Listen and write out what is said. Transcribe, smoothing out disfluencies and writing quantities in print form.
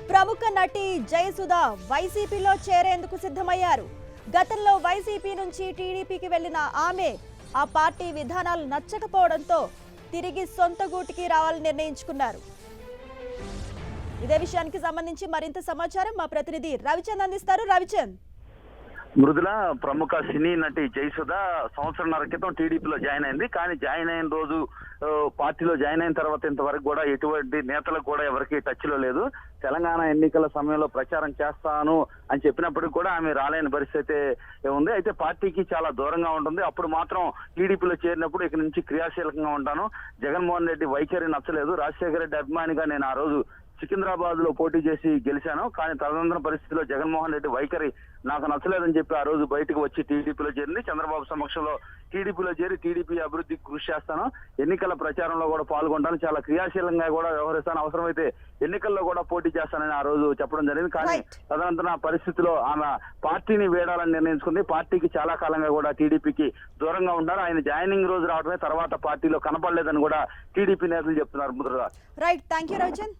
ప్రముఖ నటి జయసుధ వైసీపీలో చేరేందుకు సిద్ధమయ్యారు. గతంలో వైసీపీ నుంచి టీడీపీకి వెళ్లిన ఆమె ఆ పార్టీ విధానాలు నచ్చకపోవడంతో తిరిగి సొంత గూటికి రావాలని నిర్ణయించుకున్నారు. ఇదే విషయానికి సంబంధించి మరింత సమాచారం మా ప్రతినిధి రవిచంద్ అందిస్తారు. రవిచంద్, మృదుల ప్రముఖ సినీ నటి జయసుధ సంవత్సరంన్నర క్రితం టీడీపీలో జాయిన్ అయింది. కానీ జాయిన్ అయిన రోజు పార్టీలో జాయిన్ అయిన తర్వాత ఇంతవరకు కూడా ఎటువంటి నేతలకు కూడా ఎవరికి టచ్ లో లేదు. తెలంగాణ ఎన్నికల సమయంలో ప్రచారం చేస్తాను అని చెప్పినప్పటికీ కూడా ఆమె రాలేని పరిస్థితి ఉంది. అయితే పార్టీకి చాలా దూరంగా ఉంటుంది. అప్పుడు మాత్రం టీడీపీలో చేరినప్పుడు ఇక నుంచి క్రియాశీలకంగా ఉంటాను, జగన్మోహన్ రెడ్డి వైఖరి నచ్చలేదు, రాజశేఖర రెడ్డి అభిమానిగా నేను ఆ రోజు సికింద్రాబాద్ లో పోటీ చేసి గెలిచాను, కానీ తదనంతర పరిస్థితిలో జగన్మోహన్ రెడ్డి వైఖరి నాకు నచ్చలేదని చెప్పి ఆ రోజు బయటకు వచ్చి టీడీపీలో చేరింది. చంద్రబాబు సమక్షంలో టీడీపీలో చేరి టీడీపీ అభివృద్ధికి కృషి చేస్తాను, ఎన్నికల ప్రచారంలో కూడా పాల్గొంటాను, చాలా క్రియాశీలంగా కూడా వ్యవహరిస్తాను, అవసరమైతే ఎన్నికల్లో కూడా పోటీ చేస్తానని ఆ రోజు చెప్పడం జరిగింది. కానీ తదనంతర పరిస్థితిలో ఆమె పార్టీని వీడాలని నిర్ణయించుకుంది. పార్టీకి చాలా కాలంగా కూడా టీడీపీకి దూరంగా ఉన్నారు. ఆయన జాయినింగ్ రోజు రావడమే తర్వాత పార్టీలో కనపడలేదని కూడా టీడీపీ నేతలు చెప్తున్నారు. Right, thank you Ravichand.